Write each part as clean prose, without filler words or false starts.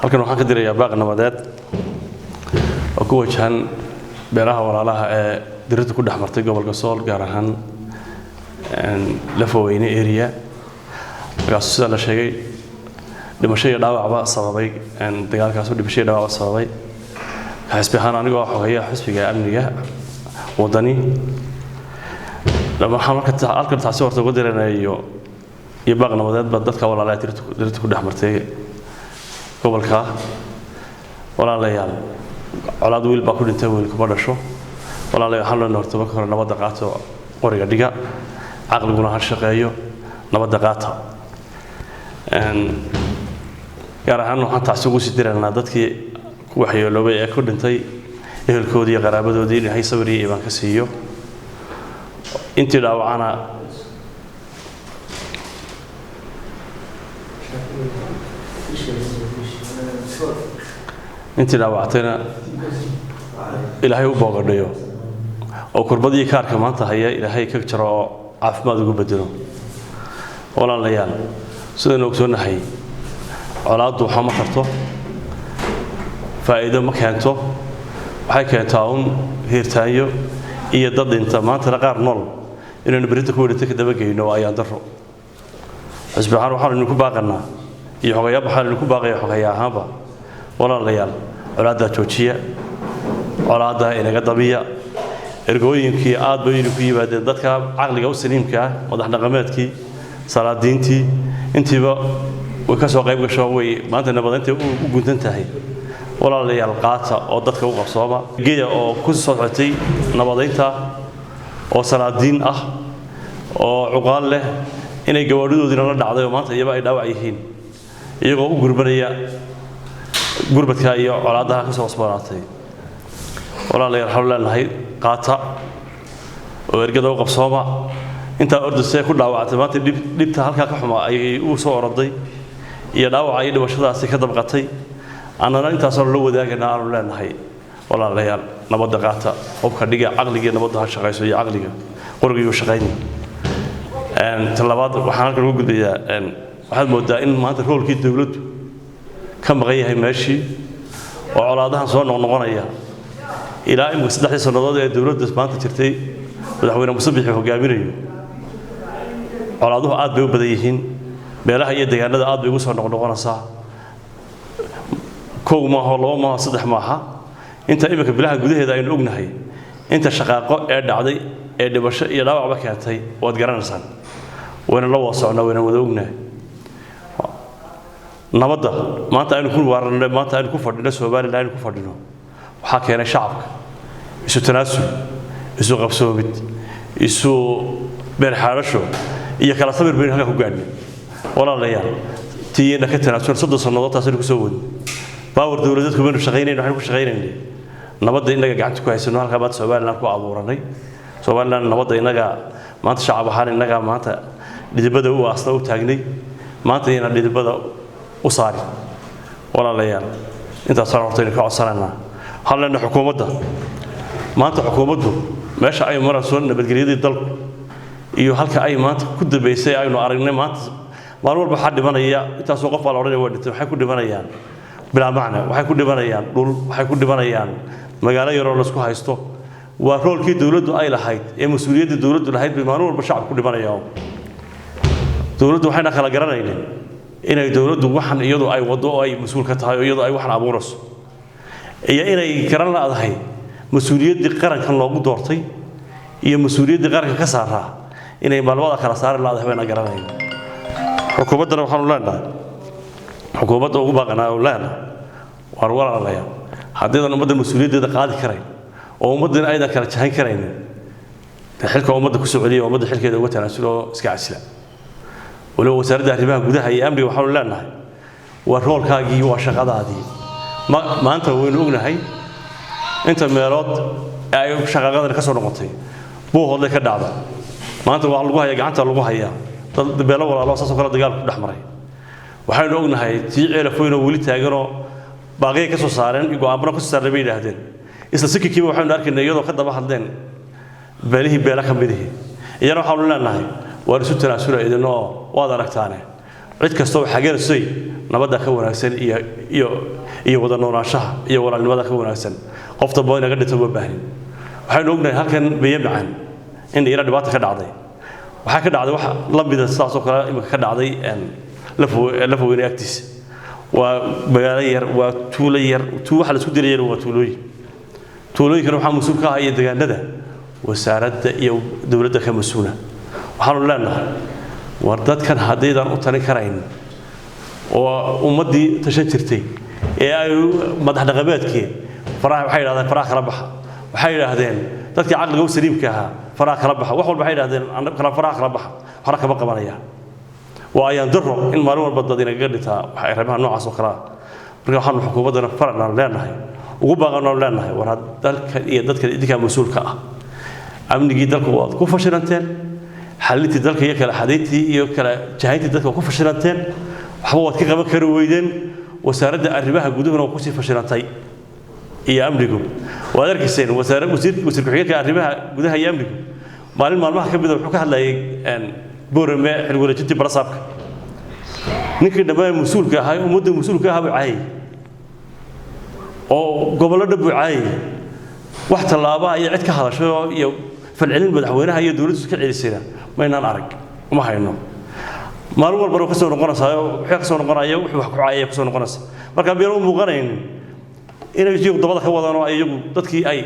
halkan waxaan ka dirayaa baaq nabadeed oo ku wajahan beeraha walaalaha ee dirirta ku dhaxmartay gobolka Sool gaar ahaan Lafaweyne area markaas sida la sheegay dhimasho iyo dhaawacba sababay dagaalkaas dhimasho iyo dhaawac sababay xisbihan anigoo xogaya xisbiga amniga wadani lama xamarka halkan taasi horta ugu diranayo iyo baaq nabadeed bad dadka walaalaha dirirta ku dhaxmartay gobolka walaalayaal colaad wiil baa ku dhintay wiil kuma dhasho walaalayaal hal loo hortaba karo nabadda qaato qoriga dhiga aqliguna ha shaqeeyo nabadda qaato gaar ahaan waxaan taasi ugu sii diranaa dadkii ku waxyeeloobay ee ku dhintay ehelkoodii iyo qaraabadoodii inay sabir iyo iimaan ka siiyo intii dhaawacana intii dhaawactayna ilaahay u booqadhayo oo kurbadii kaarka maanta haya ilaahay ka jaro oo caafimaad ugu bedelo walaalayaal sidaan ogsoonahay colaaddu waxa ma karto faa'iido ma keento waxay keentaa heertaayo iyo dad inta maanta qaar nool inaynu berita ku wadata ka daba geyno ayaan daro xisbihan waxaanu ku baaqanaa iyo xogayaab waxaanu ku baaqay xogayaahaba walaalayaal colaadda joojiya colaadda inaga dabiya ergooyinkii aad bay ku yimaadeen dadka aqliga u saliimka ah madax dhaqameedkii salaadiintii intiiba way ka soo qayb gasho way maanta nabadeynta u guntan tahay walaalayaal qaata oo dadka u qabsooma geeya oo ku soo socotay nabadeynta oo salaadiin ah oo cuqaal leh inay gawaadhidoodina la dhacday oo maanta iyaba ay dhaawac yihiin iyagoo u gurbanaya gurbadka iyo colaadaha ka soo wasbanaatay walaalayaal xawla lanahay qaata oo ergada u qabsooma inta ordasay ku dhaawactay maanta dibta halka ka xuma ay u soo oroday iyo dhaawac ay dhibashadaasi ka dabqatay annana intaas oo la wadaagana aanu leenahay walaalayaal nabadda qaata qofka dhiga aqliga nabadda ha shaqayso iyo aqliga qoriga shaqaynay talabaad waxaan halkan ugu gudbiyaa waxaad moodaa in maanta roolkii dawladdu ka maqan yahay meeshii oo colaadahan soo noqnoqonaya ilaa in 3 sanadood ee dawladda maanta jirtay madaxweyne Muuse Biixi hogaaminayo colaaduhu aad bay u badan yihiin beelaha iyo deegaanada aad bay ugu soo noqnoqonaysaa koow ma aha laba ma aha saddex ma aha inta imika bilaha gudaheeda aynu ognahay inta shaqaaqo ee dhacday ee dhibasho iyo dhaawacba keentay waad garanaysaan wayna la wasocnaa wayna wada ognahay nabadda maanta aynu ku waarnay maanta aynu ku fadhino Soomaaliland aynu ku fadhino waxa keenay shacabka isu tanaasul isu qabsoomid isu beerxaarasho iyo kala sabir been halka ku gaadhnay walaalayaal tiina ka tanaasul 3 sanadood taas ku soo wadi باور دولتك كمان شغالين وحنا شغالين نبض إنك قاعد كويس إنه هالكبات سوالنا كوا عبورني سوالنا نبض إنك ما أنت شعب حال إنك ما أنت اللي بدأ هو أصله وتاجني ما أنت هنا اللي بدأ وصاري ولا ليال أنت صارت إنك عصرنا هل إن حكومته ما أنت حكومته ماشي أي مرة سون بالجريدة الضل إيو هالك أي ما أنت كد بيسي أي إنه أرجعني ما أنت ما نور بحد بنا إياه أنت سوقف على أرجعني ودي حيكون بنا إياه بلا معنى waxay ku dhibanayaan dhul waxay ku dhibanayaan magaalo yar oo la isku haysto waa roolkii dawladdu ay lahayd ee mas'uuliyadda dawladdu lahayd bimaan walba shacab ku dhibanayaan dawladdu waxayna kala garanaynaa inay dawladdu waxan iyadu ay wado oo ay mas'uul ka tahay oo iyadu ay waxan abuurayso iyo inay garan laadahay mas'uuliyadda qarankan loogu doortay iyo mas'uuliyadda qaranka ka saaraa inay maalmada kala saari laadahay bayna garanaynaa xukuumadda waxaan u leenahay xukuumadda ugu baaqanaa oo laana war walaalayaal haddii ummadda mas'uuliyaddeeda qaadi karay oo ummadda ayda kala jahan kareen xilka ummadda ku soo celiyo ummadda xilkeeda uga tanaasulo iska casila wala wasaaradda arrimaha gudaha iyo amniga waxaan leenahay war roolkaagii waa shaqadaadii maanta waynu ognahay inta meelood ay shaqaaqadan ka soo noqotay buu hoday ka dhacda maanta waa lagu hayaa gacanta lagu hayaa dad beelo walaalo saas oo kala dagaal ku dhaxmaray waxaan ognahay tii ceelafooyna wali taaganoo baaqay ka soo saareen go'aamada ku saaray bay yiraahdeen isla sikiiba waxaan arkaynaa iyadoo ka daba hadleen beelihii beela ka midihii iyana waxaan leenahay waa isu tanaasulay idinoo waad aragtaane cid kasta oo xageersay nabadda ka wanaagsan iyo wada noolaanshaha iyo walaalnimada ka wanaagsan qofta boo inaga dhinto ma baahnin waxaynu ognahay halkan biyo macaan in ila dhibaato ka dhacday waxa ka dhacday waxa la mid ah saas oo kale imika ka dhacday lafoweyne agtiisa waa magaalo yar waa tuulo yar waxa la isku dirayeen waa tuulooyinkan waxaa mas'uul ka ah iyo deegaanada wasaaradda iyo dawladda ka mas'uula waxaanu leenahay war dadkan haddaydan u talin karayn oo ummadii tashan jirtay ee ay madax dhaqameedkii waxay yiraahdeen faraha kala baxa waxay yiraahdeen dadkii caqliga u saliimka ahaa faraha kala baxa wax walba waxay yiraahdeen kala faraha kala baxa waxna kama qabanaya waa ayaan daro in maalin walba dad inaga dhintaa waxay arrimaha noocaas oo kale marka waxaanu xukuumadana farqan leenahay ugu baaqano leenahay war dalka iyo dadka idinka mas'uulka ah amnigii dalka waad ku fashilanteen xalintii dalka iyo kala xadeyntii iyo kala jahayntii dadka ku fashilanteen waxba waad ka qaban kari weydeen wasaaradda arrimaha gudaha oo ku sii fashilantay iyo amnigu waad arkayseen wasiir ku-xigeenka arrimaha gudaha iyo amnigu maalmaha ka mid ah wuxuu ka hadlayay boorame xilwareejintii barasaabka ninkii dhammaan mas'uulka ahaa ummadda mas'uulka ahaa caay oo gobolada buucaay wax talaaba iyo cid ka hadasho iyo falcelin madaxweynaha iyo dawladdu ka celisayna ma inaan arag uma hayno maalin walba ka soo noqonaysaa waxa ka soo noqonaya wuxuu wax ku caayay ka soo noqonaysa marka biyaro u muuqanayn inay iyagu dabada ka wadaan oo iyagu dadkii ay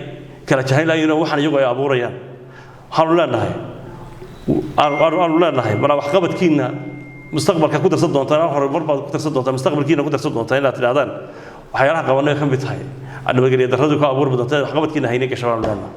kala jahaynayeen waxaan iyagu ay abuurayaan waxaanu leenahay bal wax qabadkiina mustaqbalka ku darsan doontaan horumar baad ku darsan doontaan mustaqbalkiina ku darsan doontaan inaad tidhaahdaan waxyaalaha qabanay ka mid tahay adabageliya darradu ka abuur badan tahay wax qabadkiina haynay ka shabaab leenahay